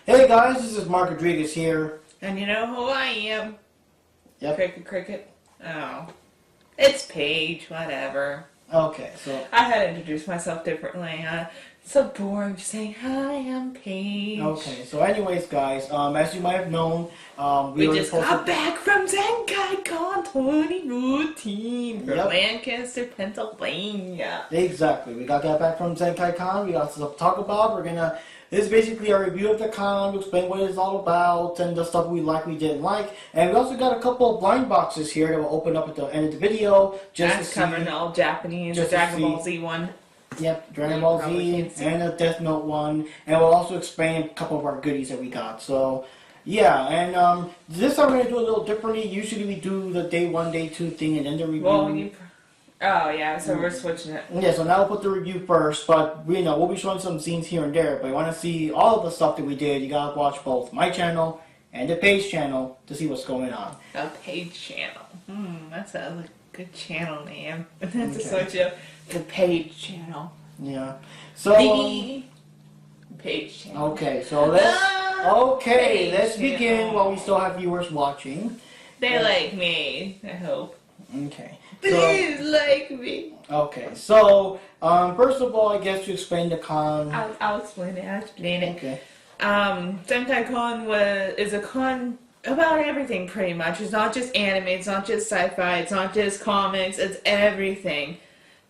Hey guys, this is Mark Rodriguez here. And you know who I am? Yep. Cricket. Oh. It's Paige, whatever. Okay, so... I had to introduce myself differently. It's so boring just saying, hi, I'm Paige. Okay, so anyways guys, as you might have known, we just got back from Zenkaikon 2014 from Lancaster, Pennsylvania. Exactly, we got back from Zenkaikon, we got stuff to talk about. This is basically a review of the con, to explain what it's all about, and the stuff we liked, we didn't like. And we also got a couple of blind boxes here that will open up at the end of the video. That's covering the all Japanese, the Dragon Ball Z one. Yep, Dragon Ball Z and a Death Note one. And we'll also explain a couple of our goodies that we got. So, yeah, and this time we're going to do a little differently. Usually we do the day 1, day 2 thing and then the review. Oh, yeah, so we're switching it. Yeah, so now we'll put the review first, but, we'll be showing some scenes here and there. But if you want to see all of the stuff that we did, you gotta watch both my channel and the Paige channel to see what's going on. The Paige channel. That's a good channel name. That's a switch up. The Paige channel. Yeah. So, the Paige channel. Okay, so let's begin while we still have viewers watching. They like me, I hope. Okay. Please like me. Okay, so first of all, I guess to explain the con. I'll explain it. Okay. Zenkaikon is a con about everything pretty much. It's not just anime. It's not just sci-fi. It's not just comics. It's everything.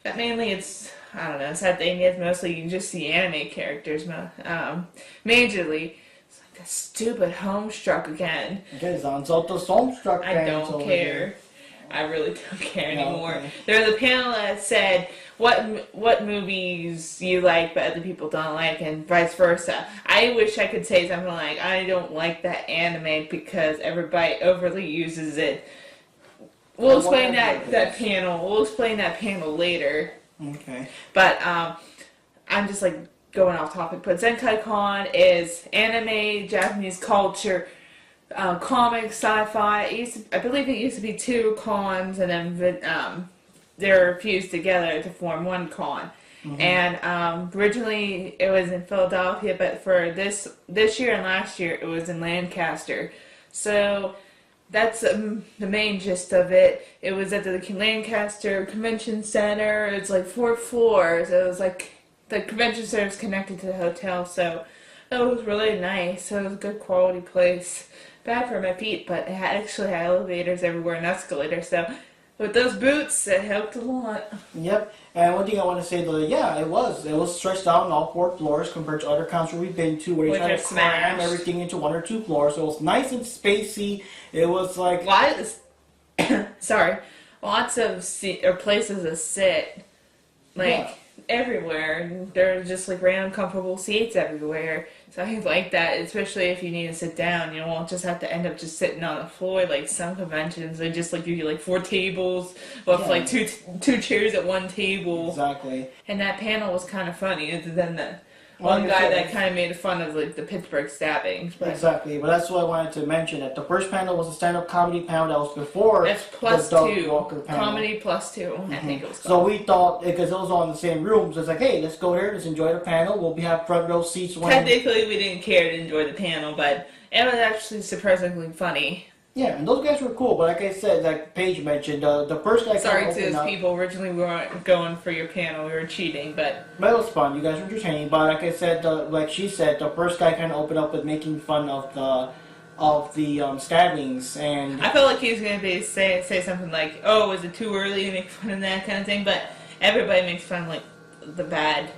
But mainly, it's I don't know. Sad thing is mostly you can just see anime characters. Majorly. It's like a stupid Homestruck again. Okay, Zanzoto's Homestruck. I don't care. I really don't care anymore. Okay. There was a panel that said what movies you like but other people don't like and vice versa. I wish I could say something like I don't like that anime because everybody overly uses it. We'll explain that panel. We'll explain that panel later. Okay. But I'm just like going off topic. But Zenkaikon is anime, Japanese culture. Comics, sci-fi. I believe it used to be 2 cons, and then they're fused together to form 1 con. Mm-hmm. And originally it was in Philadelphia, but for this year and last year it was in Lancaster. So that's the main gist of it. It was at the Lancaster Convention Center. It's like 4 floors. It was like the convention center is connected to the hotel, so it was really nice. It was a good quality place. Bad for my feet, but it actually had elevators everywhere and escalators, so with those boots, it helped a lot. Yep, and one thing I want to say though, yeah, it was stretched out on all 4 floors compared to other cons where we've been to, where they try to cram everything into 1 or 2 floors, so it was nice and spacey. It was like... lots of places to sit, everywhere. There are just like random comfortable seats everywhere. So I like that, especially if you need to sit down. You won't just have to end up just sitting on the floor like some conventions. They just like give you like 4 tables with like two chairs at 1 table. Exactly. And that panel was kind of funny. Other than the one guy that kind of made fun of like the Pittsburgh stabbings. But exactly, but that's what I wanted to mention. That the first panel was a stand-up comedy panel that was before. That's plus the Doug 2 Walker panel. Comedy plus 2. Mm-hmm. I think it was. So we thought, because it was all in the same room, so it's like, hey, let's go there, let's enjoy the panel. We'll have front row seats. Technically, we didn't care to enjoy the panel, but it was actually surprisingly funny. Yeah, and those guys were cool, but like I said, like Paige mentioned, the first guy... Sorry to those people, originally we weren't going for your panel, we were cheating, but... But it was fun, you guys were entertaining, but like I said, like she said, the first guy kind of opened up with making fun of the stabbings, and... I felt like he was going to say something like, oh, is it too early to make fun of that kind of thing, but everybody makes fun of, like, the bad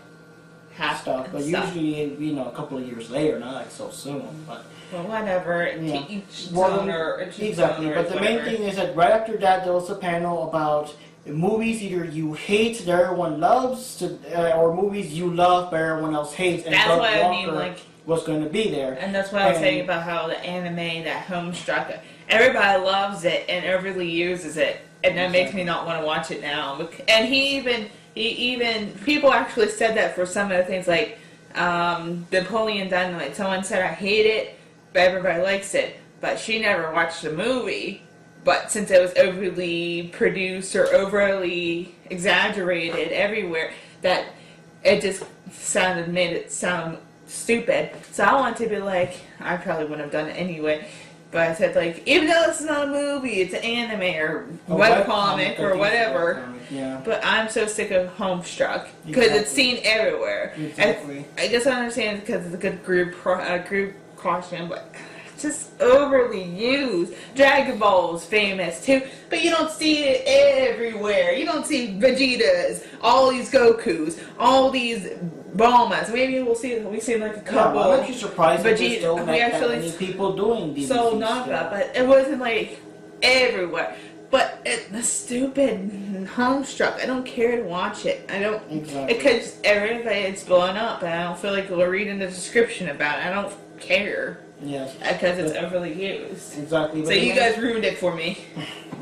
half stuff, but usually, a couple of years later, not like so soon, but... Well, whatever. Exactly. But the main thing is that right after that, there was a panel about movies either you hate that everyone loves, or movies you love but everyone else hates. And that's Doug what Walker I mean, like, was going to be there. And that's what I was saying about how the anime, that Homestruck, everybody loves it and overly uses it, and that makes me not want to watch it now. And he even people actually said that for some of the things, like Napoleon Dynamite. Someone said I hate it, but everybody likes it. But she never watched the movie. But since it was overly produced or overly exaggerated everywhere, that it just made it sound stupid. So I want to be like, I probably wouldn't have done it anyway. But I said, like, even though this is not a movie, it's an anime or webcomic or whatever. Yeah. But I'm so sick of Homestruck because it's seen everywhere. Exactly. I guess I understand because it's a good group caution, but it's just overly used. Dragon Ball's famous too, but you don't see it everywhere. You don't see Vegetas, all these Gokus, all these Bulmas. Maybe we'll see like a couple. Yeah, I'm actually surprised that there's still we not that actually many people doing DBZ so not still. that, but it wasn't like everywhere. But the stupid Homestruck, I don't care to watch it. I don't. Exactly. Because everybody it's blowing up, and I don't feel like we're reading the description about it. I don't care. Yes. Because it's overly used. Exactly. So you guys ruined it for me.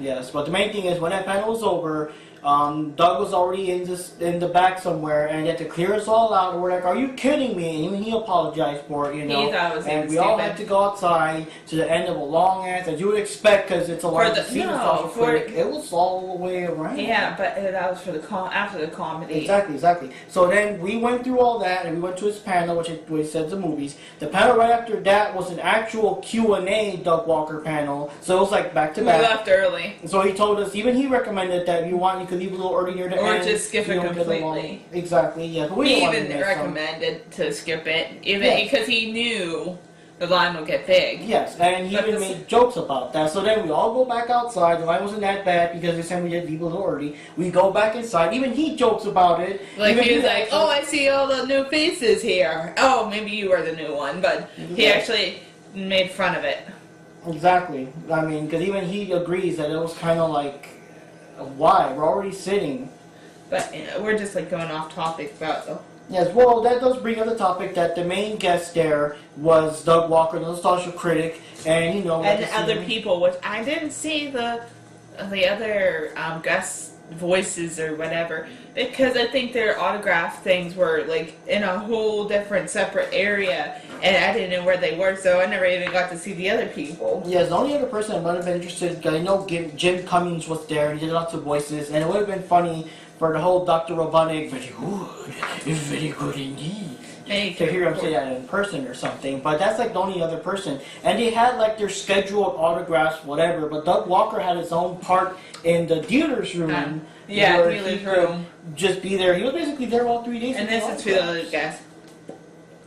Yes, but the main thing is when that panel was over, Doug was already in the back somewhere, and he had to clear us all out. And we're like, "Are you kidding me?" And even he apologized for it, you know. He thought it was and we stupid. all had to go outside to the end of a long ass, as you would expect, because it's a large scene. It was all the way around. Yeah, but that was for the after the comedy. Exactly. So then we went through all that, and we went to his panel, which said the movies. The panel right after that was an actual Q&A Doug Walker panel, so it was like back to We back. left early. So he told us, even he recommended that if you want, you could leave a little early near the end. Or just skip you it don't get along. completely. Exactly, yeah. But we He don't want to even miss some. recommended to skip it, even Yeah. because he knew the line would get big. Yes, and he But even made jokes about that. So then we all go back outside. The line wasn't that bad because they said we did leave a little early. We go back inside. Even he jokes about it. Like Even he was like, actually- "Oh, I see all the new faces here." Oh, maybe you are the new one, but he Yeah. actually made fun of it. Exactly. I mean, because even he agrees that it was kind of like, why? We're already sitting. But we're just like going off topic about the. Yes, well, that does bring up the topic that the main guest there was Doug Walker, the nostalgia critic, and you know, And other people, which I didn't see the other guest voices or whatever, because I think their autograph things were like in a whole different separate area, and I didn't know where they were, so I never even got to see the other people. Yes, the only other person I might have been interested, I know Jim Cummings was there, he did lots of voices, and it would have been funny for the whole Dr. Robotnik, very good indeed. To hear him say that in person or something, but that's like the only other person. And they had like their scheduled autographs, whatever, but Doug Walker had his own part in the dealer's room. Yeah, where dealer's he could room. just be there. He was basically there all 3 days. And this is for the other guests.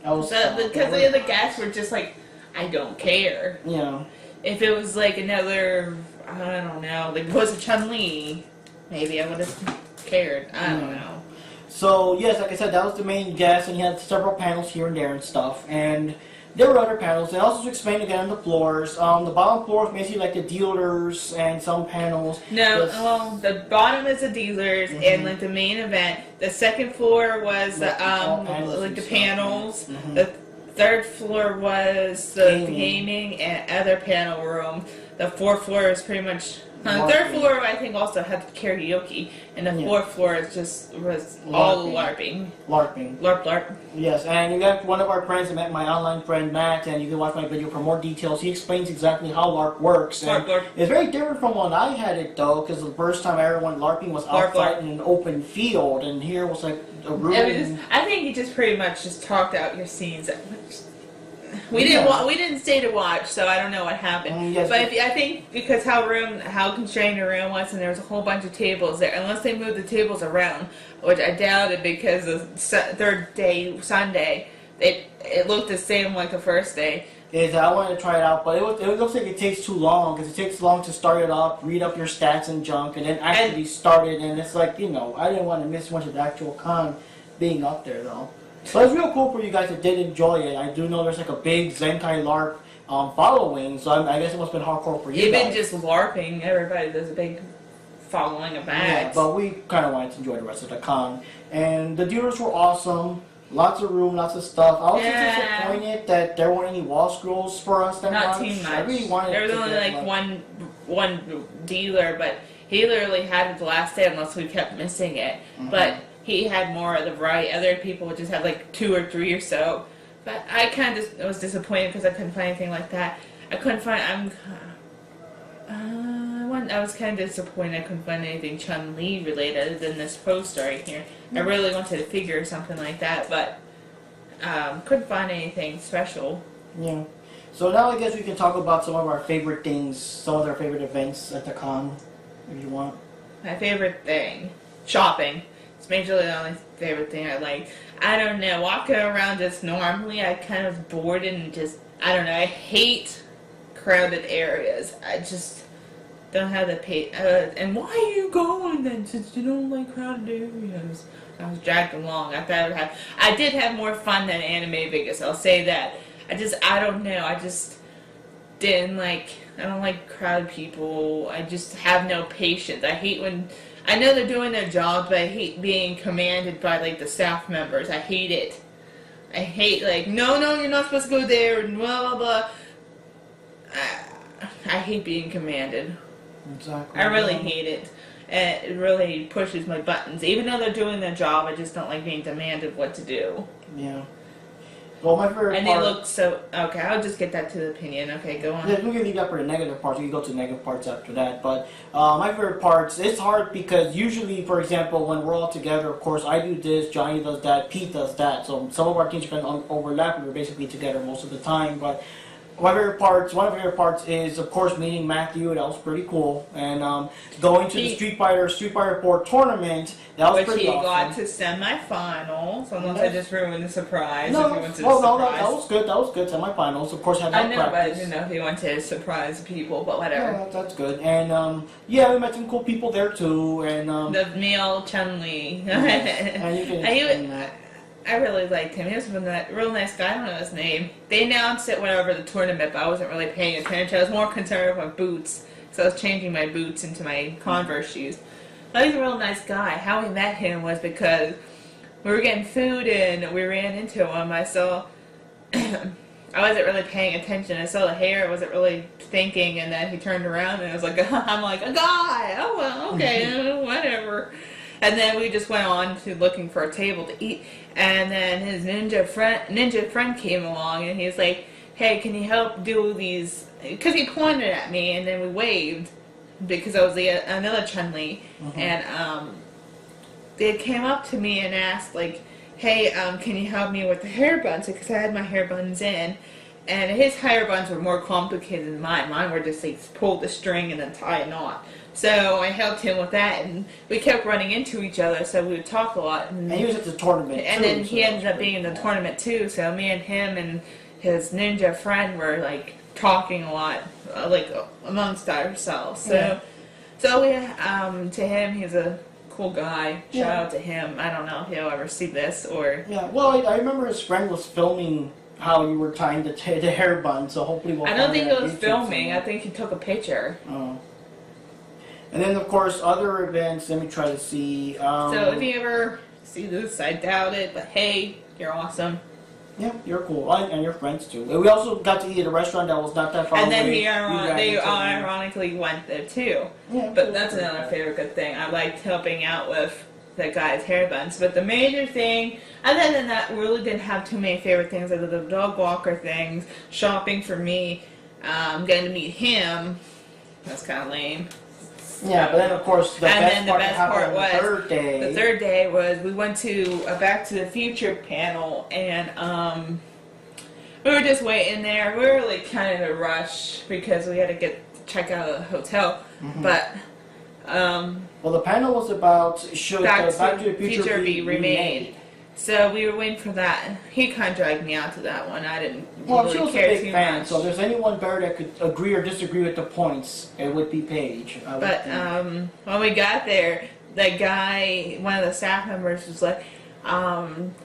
Because Because the other guests were just like, I don't care. you know. If it was like another, I don't know, like was it Chun-Li, maybe I would have cared. I don't know. So yes, like I said, that was the main guest, and he had several panels here and there and stuff. And there were other panels. They also explained again on the floors. The bottom floor was basically like the dealers and some panels. No, Yes. well, the bottom is the dealers and like the main event. The second floor was Like the all panels like and the stuff. panels. Mhm. The third floor was the Gaming. gaming and other panel room. The fourth floor is pretty much. The third LARPing. floor I think also had karaoke, and the Yeah. fourth floor is just was all LARPing. LARPing. LARP. Yes, and you got one of our friends, I met my online friend Matt, and you can watch my video for more details. He explains exactly how LARP works. And LARP. it's very different from when I had it though, because the first time I ever went LARPing was LARP. outside in an open field, and here was like a room. I think you just pretty much just talked out your scenes. We Yeah. didn't we didn't stay to watch, so I don't know what happened. Yes, But I think because how constrained the room was, and there was a whole bunch of tables there, unless they moved the tables around, which I doubted because the third day Sunday, it looked the same like the first day. is I wanted to try it out, but it looks like it takes too long, because it takes long to start it up, read up your stats and junk, and then actually start it, and it's like, you know, I didn't want to miss much of the actual con being up there though. So it's real cool for you guys that did enjoy it. I do know there's like a big Zenkai LARP following, so I guess it must have been hardcore for you Even guys. just LARPing, everybody there's a big following of Yeah, that. but we kind of wanted to enjoy the rest of the con. And the dealers were awesome. Lots of room, lots of stuff. I was just disappointed that there weren't any wall scrolls for us that Not much. too much. I really wanted there was to only get, like one dealer, but he literally had it the last day unless we kept missing it. Mhm. But he had more of the variety. Other people just had like 2 or 3 or so. But I kind of was disappointed because I couldn't find anything like that. I couldn't find. I was kind of disappointed I couldn't find anything Chun-Li related other than this poster right here. I really wanted a figure or something like that, but Couldn't find anything special. Yeah. So now I guess we can talk about some of our favorite things, some of our favorite events at the con, if you want. My favorite thing, shopping. It's majorly the only favorite thing I like. I don't know, walking around just normally, I kind of bored and just, I don't know, I hate crowded areas. I just don't have the and why are you going then, since you don't like crowded areas? I was dragged along. I did have more fun than Anime Vegas, I'll say that. I don't know, I just didn't like, I don't like crowded people. I just have no patience. I hate when, I know they're doing their jobs, but I hate being commanded by, like, the staff members. I hate it. I hate, like, no, you're not supposed to go there, and blah, blah, blah. I hate being commanded. Exactly. I really hate it. And it really pushes my buttons. Even though they're doing their job, I just don't like being demanded what to do. Yeah. Well, my favorite and part... they look so... Okay, I'll just get that to the opinion. Okay, go on. Yeah, we can leave that for the negative parts. We can go to the negative parts after that. But my favorite parts, it's hard because usually, for example, when we're all together, of course, I do this, Johnny does that, Pete does that. So some of our teams are going to overlap and we're basically together most of the time. But one of my favorite parts is, of course, meeting Matthew. That was pretty cool. And going to the Street Fighter 4 tournament. That was pretty awesome. Which he got to semifinals. Unless I just ruined the surprise. No, if he went to that was good. That was good. Semifinals. Of course, had I know, practice. but I didn't know if he went to surprise people. But whatever. Yeah, that's good. And yeah, we met some cool people there too. And the male Chun-Li. And you can explain that. I really liked him. He was a real nice guy. I don't know his name. They announced it whenever the tournament, but I wasn't really paying attention. I was more concerned with my boots, so I was changing my boots into my Converse shoes. But he's a real nice guy. How we met him was because we were getting food and we ran into him. I saw... I wasn't really paying attention. I saw the hair. I wasn't really thinking, and then he turned around and I was like, I'm like, a guy! Oh, well, okay, whatever. And then we just went on to looking for a table to eat. And then his ninja friend came along and he was like, hey, can you help do these? Because he pointed at me and then we waved because I was another Chun-Li. And they came up to me and asked, like, hey, can you help me with the hair buns? Because I had my hair buns in. And his hair buns were more complicated than mine. Mine were just like pull the string and then tie a knot. So I helped him with that, and we kept running into each other, so we would talk a lot. And he was at the tournament, and then he ended up being in the tournament, too, so me and him and his ninja friend were, like, talking a lot, like, amongst ourselves. So, to him, he's a cool guy. Shout out to him. I don't know if he'll ever see this, or... Yeah, well, I remember his friend was filming how you were tying the hair bun, so hopefully we'll I don't think he was filming. I think he took a picture. Oh. And then, of course, other events, let me try to see. So if you ever see this, I doubt it, but hey, you're awesome. Yeah, you're cool. And your friends, too. We also got to eat at a restaurant that was not that far away. And then they ironically went there, too. Yeah, but that's another favorite good thing. I liked helping out with the guy's hair buns. But the major thing, other than that, really didn't have too many favorite things, other than the dog walker things, shopping for me, getting to meet him. That's kind of lame. Yeah, but then of course the best part was the third day. The third day was we went to a Back to the Future panel, and we were just waiting there. We were like kind of in a rush because we had to check out of the hotel. But well, the panel was about should Back to the Future be remade. So we were waiting for that. He kind of dragged me out to that one. I didn't well, really she was care a big too fan, much. so if there's anyone better that could agree or disagree with the points, it would be Paige. But when we got there, the guy, one of the staff members, was like,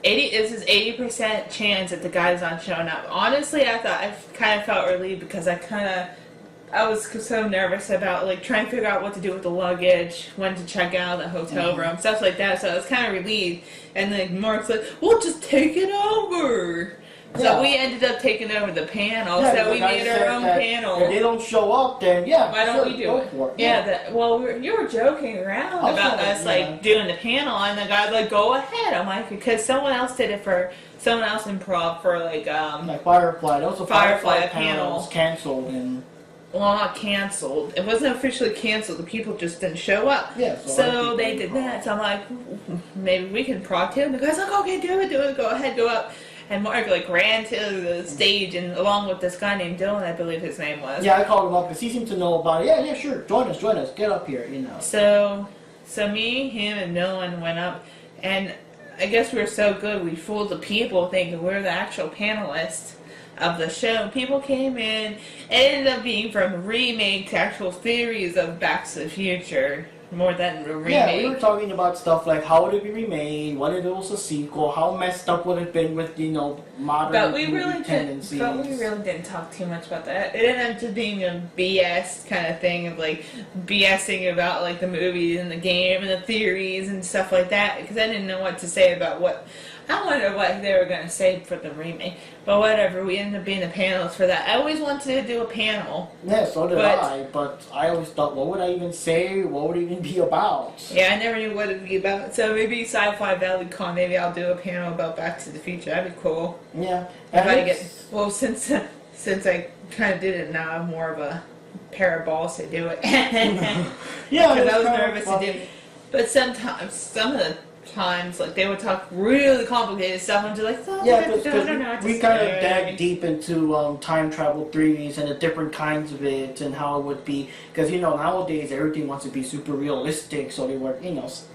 this is 80% chance that the guy's not showing up. Honestly, I kind of felt relieved because I was so nervous about like trying to figure out what to do with the luggage, when to check out of the hotel room, stuff like that. So I was kind of relieved. And then Mark's like, "We'll just take it over." Yeah. So we ended up taking over the panel. Yeah, so we made our own panel. If they don't show up, then why don't we do it? Yeah. You were joking around about us like doing the panel, and the guy's like, "Go ahead." I'm like, because someone else did it for someone else improv for like Firefly. That was a Firefly panel was canceled and. Well, not canceled. It wasn't officially canceled. The people just didn't show up. Yeah, so they did that. So I'm like, maybe we can prod too. And the guy's like, okay, do it. Go ahead, go up. and Mark like ran to the stage, and along with this guy named Dylan, I believe his name was. Yeah, I called him up because he seemed to know about it. Yeah, sure, join us, get up here, you know. So me, him, and Dylan went up, and I guess we were so good we fooled the people thinking we were the actual panelists of the show. People came in, it ended up being from remake to actual theories of Back to the Future. More than a remake. Yeah, we were talking about stuff like how would it be remade, what if it was a sequel, how messed up would it have been with, modern tendencies. But we really didn't talk too much about that. It ended up just being a BS kind of thing of like BSing about like the movies and the game and the theories and stuff like that, because I didn't know what to say about what. I wonder what they were going to say for the remake. But whatever, we ended up being the panelists for that. I always wanted to do a panel. Yeah, so did I. But I always thought, what would I even say? What would it even be about? Yeah, I never knew what it would be about. So maybe Sci-Fi Valley Con, maybe I'll do a panel about Back to the Future. That'd be cool. Yeah. If I get, well, since I kind of did it now, I'm more of a pair of balls to do it. Yeah, because I was nervous to do it. But sometimes, some of the times, like, they would talk really complicated stuff, and I'm just like, oh, yeah, I don't know what to we say. kind of dug deep into time travel theories and the different kinds of it and how it would be, because nowadays everything wants to be super realistic, so they were,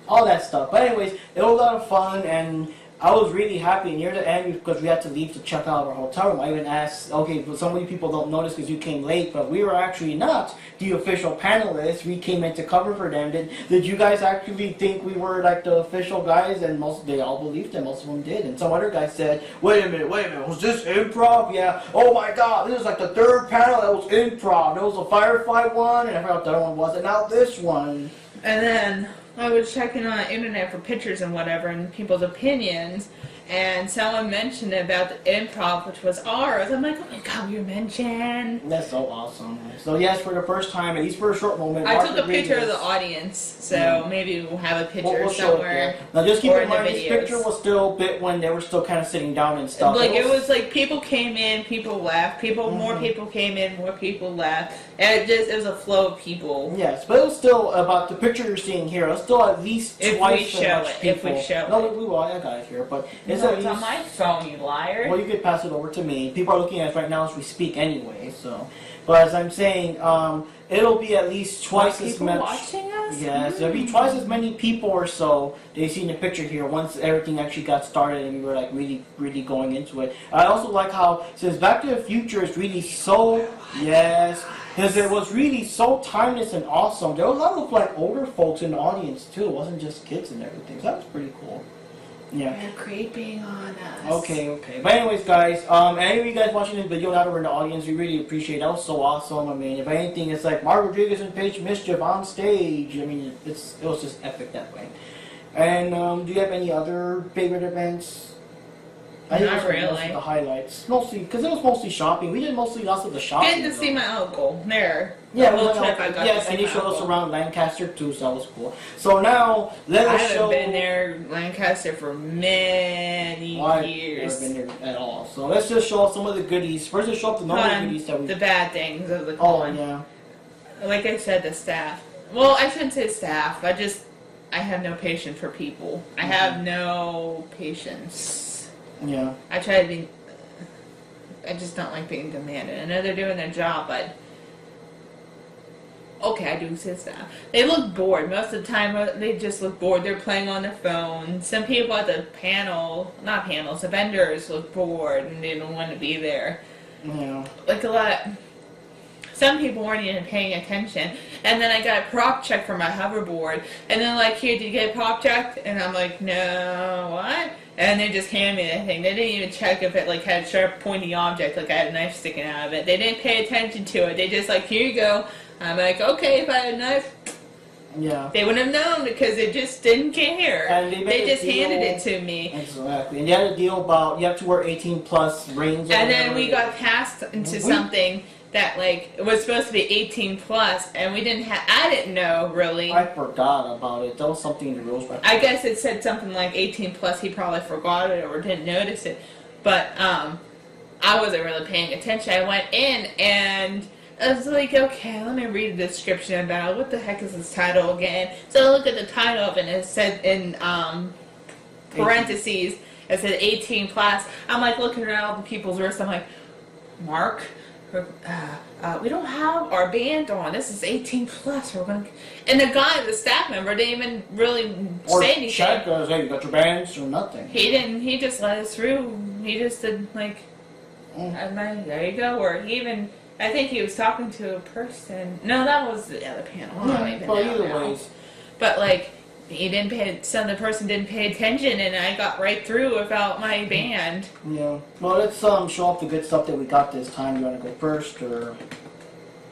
all that stuff. But anyways, it was a lot of fun, and I was really happy near the end because we had to leave to check out our hotel room. I even asked, okay, but so many people don't notice because you came late, but we were actually not the official panelists. We came in to cover for them. Did you guys actually think we were like the official guys? And they all believed it. Most of them did. And some other guy said, wait a minute, was this improv? Yeah. Oh my God, this is like the third panel that was improv. There was a Firefly one, and I forgot what the other one was, and now this one. And then I was checking on the internet for pictures and whatever and people's opinions, and someone mentioned about the improv, which was ours. I'm like, oh my God, we were mentioned. That's so awesome. So yes, for the first time, at least for a short moment, I took a picture of the audience, so maybe we'll have a picture somewhere. Now just keep in mind, this picture was still a bit when they were still kind of sitting down and stuff. Like it was like people came in, people left, more people came in, more people left, and it was a flow of people. Yes, but it was still about the picture you're seeing here. It was still at least twice as much people. If we show no, it. we will. I got it here, but it's no, at it's least on my phone, you liar. Well, you could pass it over to me. People are looking at it right now as we speak anyway. So, but as I'm saying, it'll be at least twice as much. Watching us? Yes, there'll be twice as many people or so they've seen the picture here once everything actually got started and we were like really going into it. I also like how, since Back to the Future is really so, yes, because it was really so timeless and awesome. There was a lot of like older folks in the audience too. It wasn't just kids and everything. So that was pretty cool. Yeah. They're creeping on us. Okay. But anyways, guys, any of you guys watching this video now that we're in the audience, we really appreciate it. That was so awesome. I mean, if anything, it's like Mark Rodriguez and Paige Mischief on stage. I mean, it was just epic that way. And do you have any other favorite events? I think Not really. Most of the highlights, mostly because it was mostly shopping. We did mostly lots of the shopping. Getting to see my uncle there. Yeah, Yes, and he showed us around Lancaster too, so that was cool. So now let us show. I haven't been there, Lancaster, for many years. I've never been there at all. So let's just show off some of the goodies. First, let's show off the normal goodies that we. The bad things of the con. Oh yeah. Like I said, the staff. Well, I shouldn't say staff. I have no patience for people. I have no patience. Yeah. I try to be. I just don't like being demanded. I know they're doing their job, but. Okay, I do say staff. They look bored. Most of the time, they just look bored. They're playing on their phone. Some people at the the vendors look bored and they don't want to be there. Yeah. Like a lot. Some people weren't even paying attention. And then I got a prop check for my hoverboard. And they're like, here, did you get a prop check? And I'm like, no, what? And they just handed me the thing. They didn't even check if it had a sharp, pointy object, like I had a knife sticking out of it. They didn't pay attention to it. They just like, here you go. I'm like, okay, if I had a knife, yeah, they wouldn't have known because they just didn't care. And they just handed it to me. Exactly. And they had a deal about you have to wear 18+ rings. And then we got passed into something that it was supposed to be 18+, and we didn't have. I didn't know really. I forgot about it. That was something in the rules. I guess it said something like 18+. He probably forgot it or didn't notice it, but I wasn't really paying attention. I went in and I was like, okay, let me read the description about it. What the heck is this title again? So I look at the title of it and it said in parentheses It said 18 plus. I'm like looking at all the people's wrists. I'm like, Mark, we don't have our band on. This is 18 plus. We're gonna. And the guy, the staff member, didn't even really say anything. Check goes, hey, you got your bands or nothing. He didn't. He just let us through. He just did like, there you go. Or he even. I think he was talking to a person. No, that was the other panel. I don't even know either now. ways. But like, he didn't pay. The person didn't pay attention, and I got right through without my band. Yeah. Well, let's show off the good stuff that we got this time. You want to go first, or?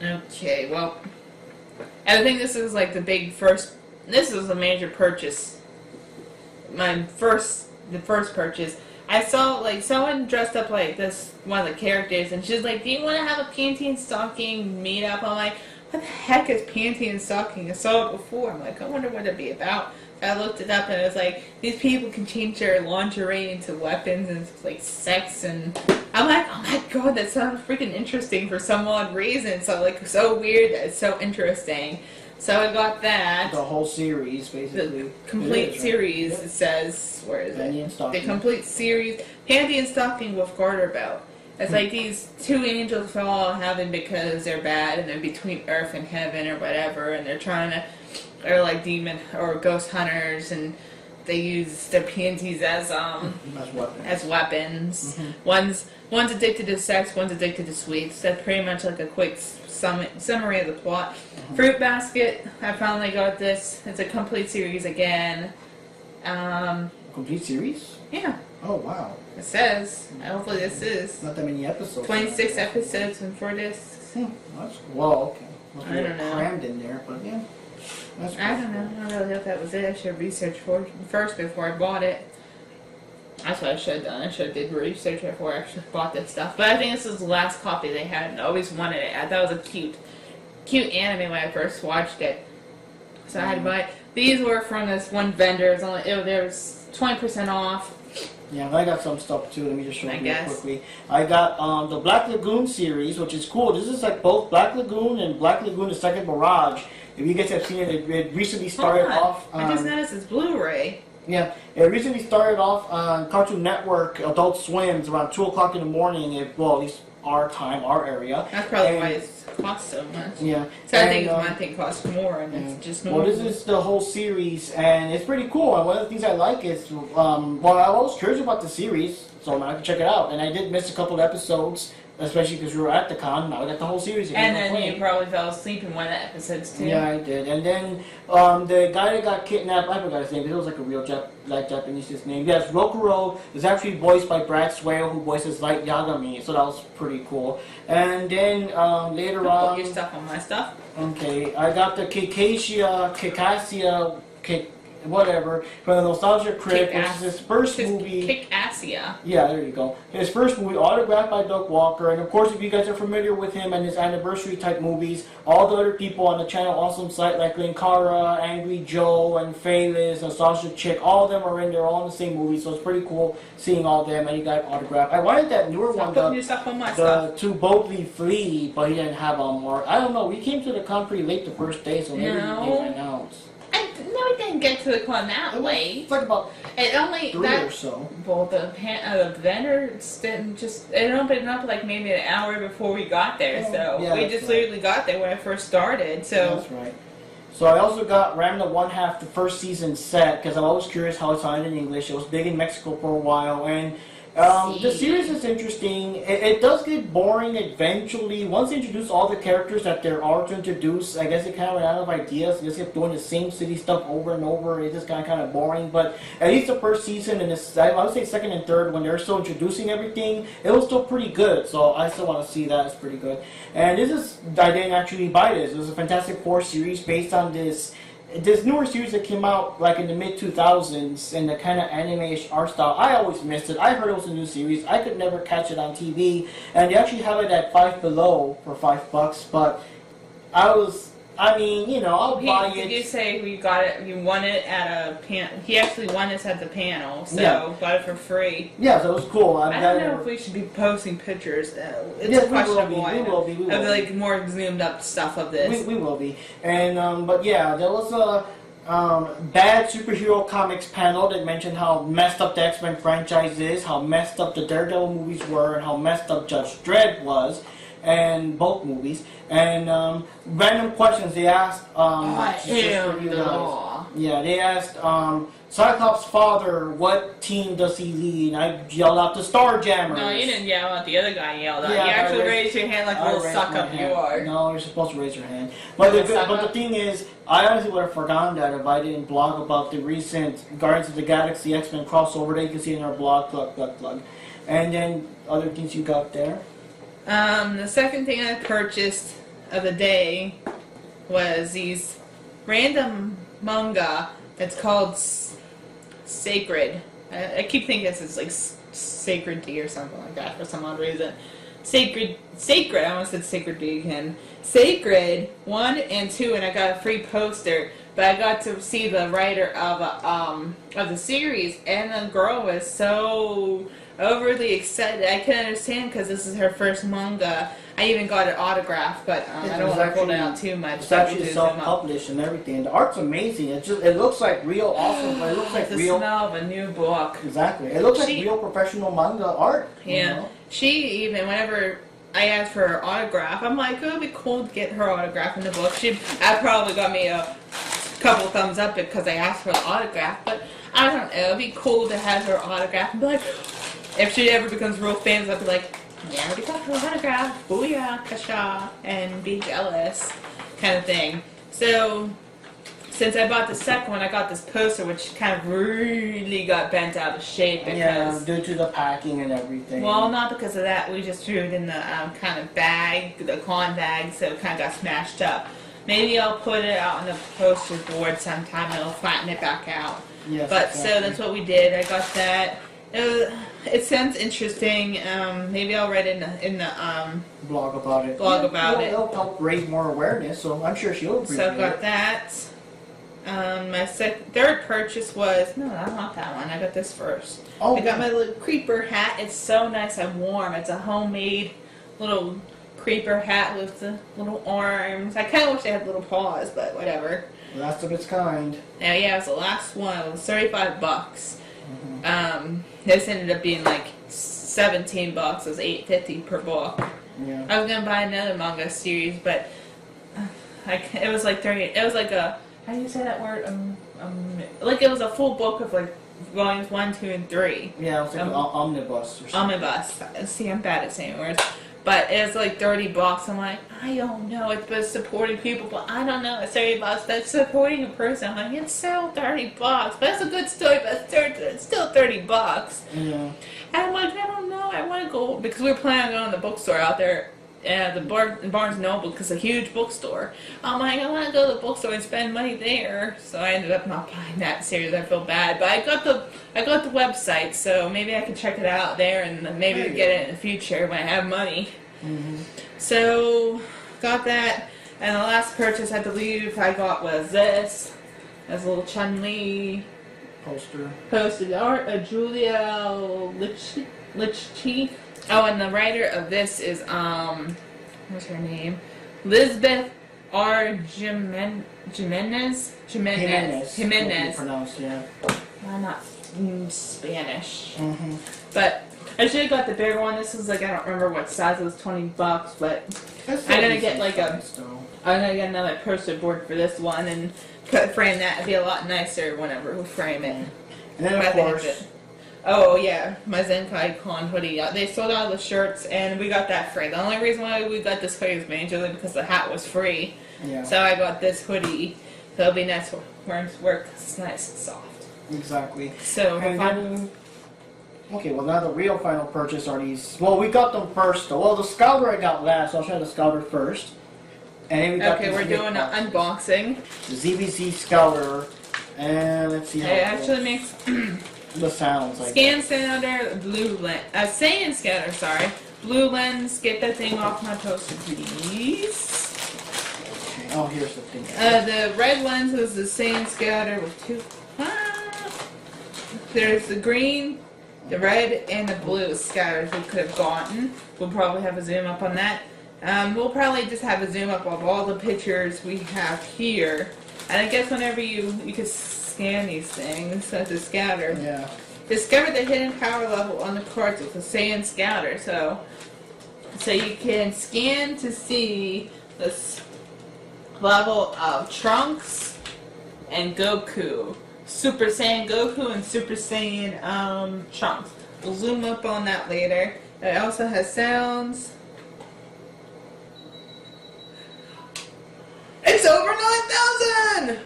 Okay. Well, I think this is like the big first. This was a major purchase. The first purchase. I saw like someone dressed up like this one of the characters, and she's like, "Do you want to have a panty and stocking meetup?" I'm like, "What the heck is panty and stocking?" I saw it before. I'm like, I wonder what it'd be about. So I looked it up, and it was like these people can change their lingerie into weapons and like sex, and I'm like, oh my god, that sounds freaking interesting for some odd reason. So weird that it's so interesting. So I got that. The whole series, basically. The complete series, Yep. it says, where is Panty it? and stocking. The complete series, Panty and Stocking with Garter Belt. It's like these two angels fall in heaven because they're bad and they're between earth and heaven or whatever, and they're like demon or ghost hunters, and they use their panties as weapons. Mm-hmm. One's addicted to sex, one's addicted to sweets. That's pretty much like a quick summary of the plot. Mm-hmm. Fruit Basket, I finally got this. It's a complete series again. Complete series? Yeah, Oh, wow. it says. Hopefully this is. Not that many episodes. 26 episodes and 4 discs. That's well, okay. Must be I don't know. crammed in there, but yeah. That's I don't know. I don't really know if that was it. I should have researched first before I bought it. That's what I should have done. I should have did research before I actually bought this stuff. But I think this is the last copy they had, and I always wanted it. I thought it was a cute anime when I first watched it. So I had to buy it. These were from this one vendor. There was 20% off. Yeah, I got some stuff too. Let me just show I you real guess. quickly. I got the Black Lagoon series, which is cool. This is like both Black Lagoon and Black Lagoon the Second Barrage. If you guys have seen it, it recently started off on... I just noticed it's Blu-ray. Yeah, it recently started off on Cartoon Network, Adult Swim's around 2 o'clock in the morning, at least our time, our area. That's probably why it costs so much. Yeah. So I think one thing costs more, and it's just normal. Well, this is the whole series, and it's pretty cool. And one of the things I like is, well, I was curious about the series, so I could check it out. And I did miss a couple of episodes, especially because we were at the con. Now I got the whole series again. And then you probably fell asleep in one of the episodes too. Yeah, I did. And then the guy that got kidnapped, I forgot his name, but it was like a real Japanese name. Yes, Rokuro is actually voiced by Brad Swale, who voices Light Yagami, so that was pretty cool. And then later on... Put your stuff on my stuff. Okay, I got the Kikasia, whatever, from the Nostalgia Crypt, which is his first movie. Kick-Assia. Yeah, there you go. His first movie, autographed by Doug Walker, and of course, if you guys are familiar with him and his anniversary type movies, all the other people on the channel Awesome Site, like Linkara, Angry Joe, and Phaelus, Nostalgia Chick, all of them are in there, all in the same movie, so it's pretty cool seeing all of them, and he got autographed. I wanted that newer one, Putting your stuff on my stuff. To boldly flee, but he didn't have them, or I don't know. We came to the con pretty late the first day, so maybe he didn't announce. No, we didn't get to the con that late. It's like about It only 3 or so. Well, the vendors didn't just. It opened up like maybe an hour before we got there, so yeah, we just literally got there when I first started. So that's right. So I also got Ram the One Half, the first season set, because I'm always curious how it sounded in English. It was big in Mexico for a while, and the series is interesting. It does get boring eventually. Once they introduce all the characters that there are to introduce, I guess it kind of ran out of ideas. They just kept doing the same city stuff over and over. It just got kind of boring. But at least the first season and this, I would say second and third, when they're still introducing everything, it was still pretty good. So I still want to see that. It's pretty good. And I didn't actually buy this. It was a Fantastic Four series based on this newer series that came out like in the mid-2000s in the kind of anime-ish art style. I always missed it. I heard it was a new series. I could never catch it on TV. And they actually have it at Five Below for $5, but I'll buy it. Did you say we got it? You won it at a panel. He actually won this at the panel, so got it for free. Yeah, so it was cool. I don't know if we should be posting pictures. It's questionable. We will be. Of like more zoomed up stuff of this. We will be. And but yeah, there was Bad Superhero Comics panel that mentioned how messed up the X-Men franchise is, how messed up the Daredevil movies were, and how messed up Judge Dredd was, and both movies. And random questions they asked. Yeah, they asked Cyclops' father, what team does he lead? And I yelled out the Starjammers. No, you didn't yell out. The other guy yelled out. Yeah, you actually raised your hand like a little suck up you are. No, you're supposed to raise your hand. But the thing is, I honestly would have forgotten that if I didn't blog about the recent Guardians of the Galaxy X-Men crossover that you can see in our blog, plug. And then other things you got there. The second thing I purchased of the day was these random manga. It's called Sacred. I keep thinking this is like Sacred D or something like that for some odd reason. Sacred. I almost said Sacred D again. Sacred 1 and 2, and I got a free poster. But I got to see the writer of the series, and the girl was so overly excited. I can understand because this is her first manga. I even got an autograph, but I don't want to hold it out too much. It's actually self-published and everything. The art's amazing. It looks like real awesome, but it looks like the real. The smell of a new book. Exactly. It looks like real professional manga art. Yeah. You know? She even, whenever I asked for her autograph, I'm like, oh, it'd be cool to get her autograph in the book. I probably got me a couple thumbs up because I asked for the autograph, but I don't know. It'd be cool to have her autograph and be like, if she ever becomes real famous, I'd be like, yeah, I already got her autograph, booyah, kasha, and be jealous, kind of thing. So, since I bought the second one, I got this poster, which kind of really got bent out of shape because due to the packing and everything. Well, not because of that. We just threw it in the kind of bag, the con bag, so it kind of got smashed up. Maybe I'll put it out on the poster board sometime and I'll flatten it back out. Yes, but exactly. So that's what we did. I got that. It sounds interesting. Maybe I'll write in the blog about it. It'll help raise more awareness, so I'm sure she'll appreciate it. So I got that. My third purchase was not that one. I got this first. Oh, I got my little creeper hat. It's so nice and warm. It's a homemade little creeper hat with the little arms. I kind of wish they had little paws, but whatever. Last of its kind. Yeah, it was the last one. It was $35. This ended up being like $17. It was $8.50 per book. Yeah. I was gonna buy another manga series, but it was like 30. It was like a, how do you say that word? Like it was a full book of like volumes 1, 2, and 3. Yeah, it was like an omnibus or something. Omnibus. See, I'm bad at saying words. But it was like $30. I'm like, I don't know. It's about supporting people, but I don't know. It's $30. But supporting a person, I'm like, it's still $30. But it's a good story, but it's still $30. Yeah. And I'm like, I don't know. I want to go because we were planning on going to the bookstore out there. The Barnes & Noble, because it's a huge bookstore. I'm like, I want to go to the bookstore and spend money there. So I ended up not buying that series. I feel bad, but I got the website, so maybe I can check it out there and maybe get it in the future when I have money. Mm-hmm. So got that, and the last purchase I believe I got was this. That's a little Chun-Li posted art of Julia Lichty. Oh, and the writer of this is, what's her name? Lisbeth R. Jimenez. Pronounced, yeah. I'm not Spanish. Mm-hmm. But I should have got the bigger one. This is like, I don't remember what size. It was $20, but I'm gonna get like I'm gonna get another poster board for this one and frame that. It'd be a lot nicer whenever we frame it. And then of course. Oh yeah, my Zenkaikon hoodie. They sold out the shirts, and we got that free. The only reason why we got this hoodie was majorly because the hat was free. Yeah. So I got this hoodie. So it'll be nice wearing to work 'cause it's nice and soft. Exactly. So okay, well now the real final purchase are these. Well, we got them first though. Well, the Scouter I got last. So I'll try the Scouter first. And then we got we're doing an unboxing. The ZBZ Scouter, and let's see how it actually makes. The sounds like Scan Scanner, blue lens. Sand Scanner, sorry. Blue lens. Get that thing off my poster, please. Okay. Oh, here's the thing. The red lens is the sand scatter with two. There's the green, the red, and the blue scatters we could have gotten. We'll probably have a zoom up on that. We'll probably just have a zoom up of all the pictures we have here. And I guess whenever you can scan these things at the scatter. Yeah. Discover the hidden power level on the cards with the sand scatter. So you can scan to see this level of Trunks and Goku. Super Saiyan Goku and Super Saiyan Trunks. We'll zoom up on that later. It also has sounds. It's over 9,000!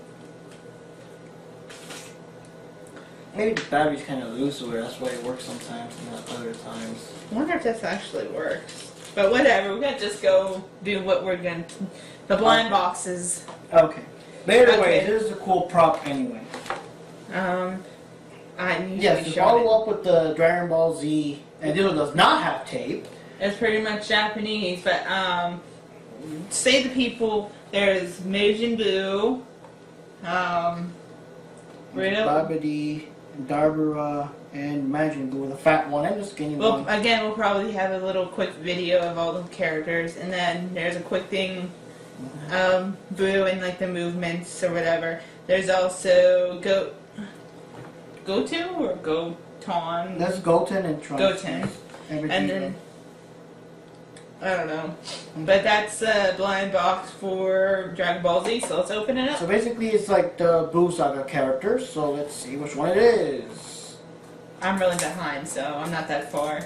Maybe the battery's kind of loose, or that's why it works sometimes and not other times. I wonder if this actually works. But whatever, we're gonna just go do what we're gonna. The blind boxes. Okay. But either way, Okay. this is a cool prop anyway. I usually Yes, to show follow it. up with the Dragon Ball Z, and this one does not have tape. It's pretty much Japanese, but say the people. There's Majin Buu. Riddle. Babidi, Darbura, and Majin Buu, the fat one and the skinny Well, one. again, we'll probably have a little quick video of all the characters, and then there's a quick thing of Boo and like the movements or whatever. There's also Gotu or Goton. That's Goten and Trunks. Goten. Everything And then I don't know, but that's a blind box for Dragon Ball Z. So let's open it up. So basically, it's like the Buu Saga characters. So let's see which one it is. I'm really behind, so I'm not that far.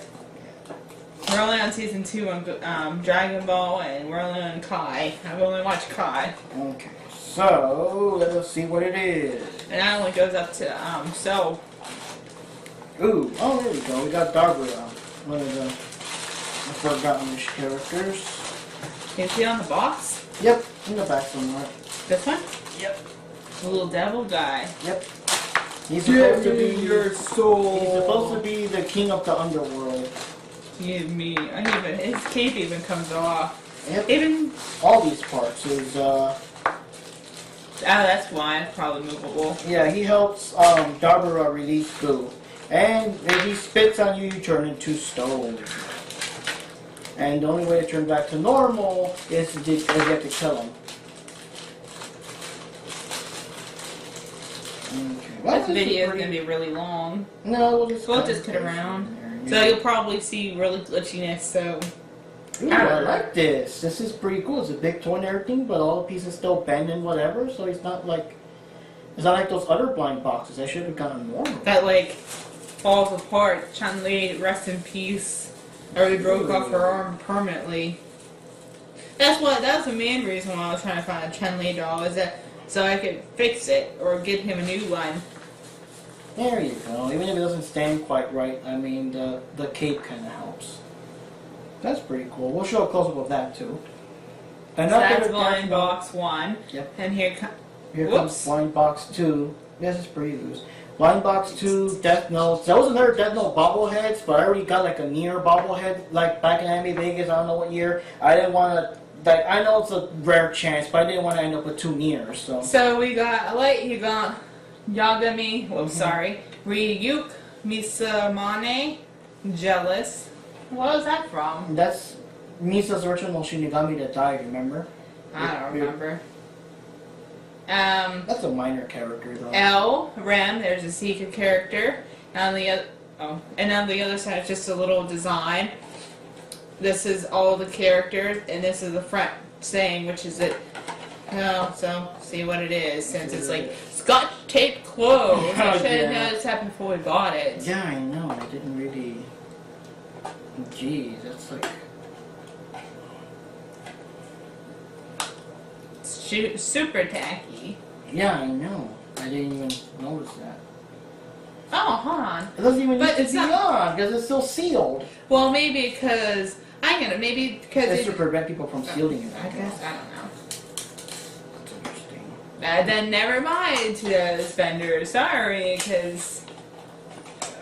We're only on season 2 on Dragon Ball, and we're only on Kai. I've only watched Kai, Okay. So let's see what it is. and that only goes up to Cell. Ooh. Oh, there we go. We got Darbura, one of the forgotten-ish characters. Can you see it on the box? Yep. In the back somewhere. This one? Yep. The little devil guy. Yep. He's supposed to be soul. He's supposed to be the king of the underworld. Give me. His cape even comes off. Yep. Even. All these parts is Oh, that's why. It's probably movable. yeah. He helps Darbura release Buu, and if he spits on you, you turn into stone. And the only way to turn back to normal is to you have to kill him. Okay. Well, This video is going to be really long. No, We'll just cut around. So you'll probably see really glitchiness, so. Ooh, I like this. This is pretty cool. It's a big toy and everything, but all the pieces still bend and whatever, so it's not like those other blind boxes. They should have gotten normal. That, like, falls apart. Chun-Li, rest in peace. Already broke off her arm permanently. That was the main reason why I was trying to find a Chun-Li doll, is that so I could fix it or get him a new one. There you go. Even if it doesn't stand quite right, I mean, the cape kind of helps. That's pretty cool. We'll show a close-up of that, too. So that's blind box 1. Yep. And here Here Whoops. comes blind box 2. This is pretty loose. Blind box 2, Death Notes. There was another Death Note bobbleheads, but I already got like a near bobblehead, like back in Anime Vegas, I don't know what year. I didn't want to, like, I know it's a rare chance, but I didn't want to end up with 2 nears, so. So we got you got Yagami, sorry, Ryuk, Misamane, Jealous. What was that from? That's Misa's original Shinigami that died, remember? I don't remember. That's a minor character, though. L, Rem, there's a Zika character. And on the other side, just a little design. This is all the characters, and this is the front saying, which is it. So see what it is, since it's like Scotch tape closed. I should have known this happened before we bought it. Yeah, I know. I didn't really. Jeez, that's like. Super tacky. Yeah, I know. I didn't even notice that. Oh, hold on. It doesn't even But need to it's be not- on because it's still sealed. Well, maybe because maybe because It's to prevent people from stealing it. I guess I don't know. That's interesting. Then never mind, Spender. Sorry, because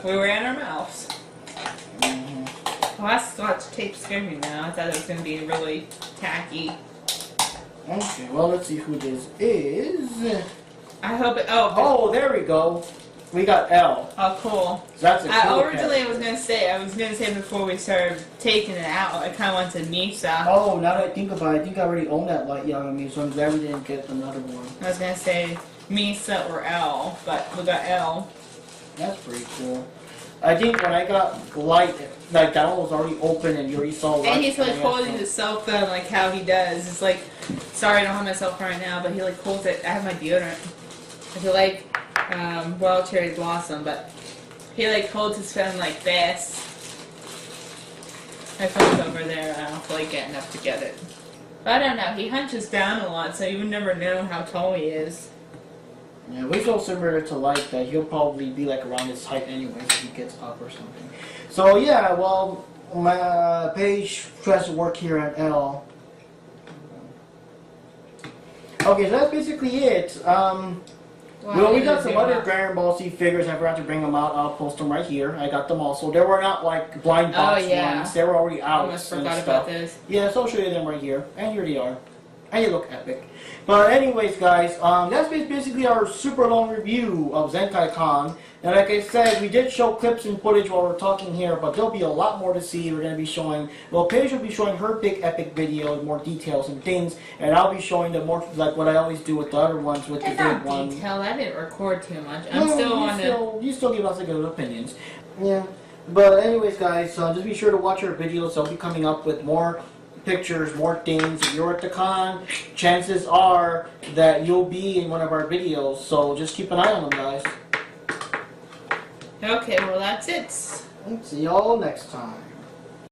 we ran our mouths. Mm-hmm. Well, that Scotch tape scared me now. I thought it was going to be really tacky. Okay, well, let's see who this is. I hope it. Oh, there we go. We got L. Oh, cool. So that's a cool Originally, I was gonna say before we started taking it out, I kind of wanted Misa. Oh, now that I think about it, I think I already own that light Yagami, so I'm glad we didn't get another one. I was gonna say Misa or L, but we got L. That's pretty cool. I think when I got light, like that one was already open and you already saw light. And he's like holding the cell phone like how he does. It's like, sorry I don't have my cell phone right now, but he like holds it. I have my deodorant. I feel like Royal Cherry Blossom, but he like holds his phone like this. My phone's over there. I don't feel like getting up to get it. But I don't know. He hunches down a lot, so you would never know how tall he is. Yeah, we so similar to Light that he'll probably be like around his height anyways if he gets up or something. So yeah, well, my Paige tries to work here at L. Okay, so that's basically it. Well, we got some other Dragon Ball Z figures. I forgot to bring them out. I'll post them right here. I got them also. They were not like blind box ones. They were already out. I almost forgot about this. Yeah, so I'll show you them right here. And here they are. And they look epic. But anyways, guys, that's basically our super long review of Zenkaikon. And like I said, we did show clips and footage while we're talking here, but there'll be a lot more to see. We're going to be showing, well, Paige will be showing her big epic video, more details and things, and I'll be showing the more, like what I always do with the other ones, with the big ones. Detail, I didn't record too much. You still give us good opinions. Yeah. But anyways, guys, just be sure to watch our videos. I'll be coming up with more pictures, more things. If you're at the con, chances are that you'll be in one of our videos, so just keep an eye on them, guys. Okay, well that's it. See y'all next time.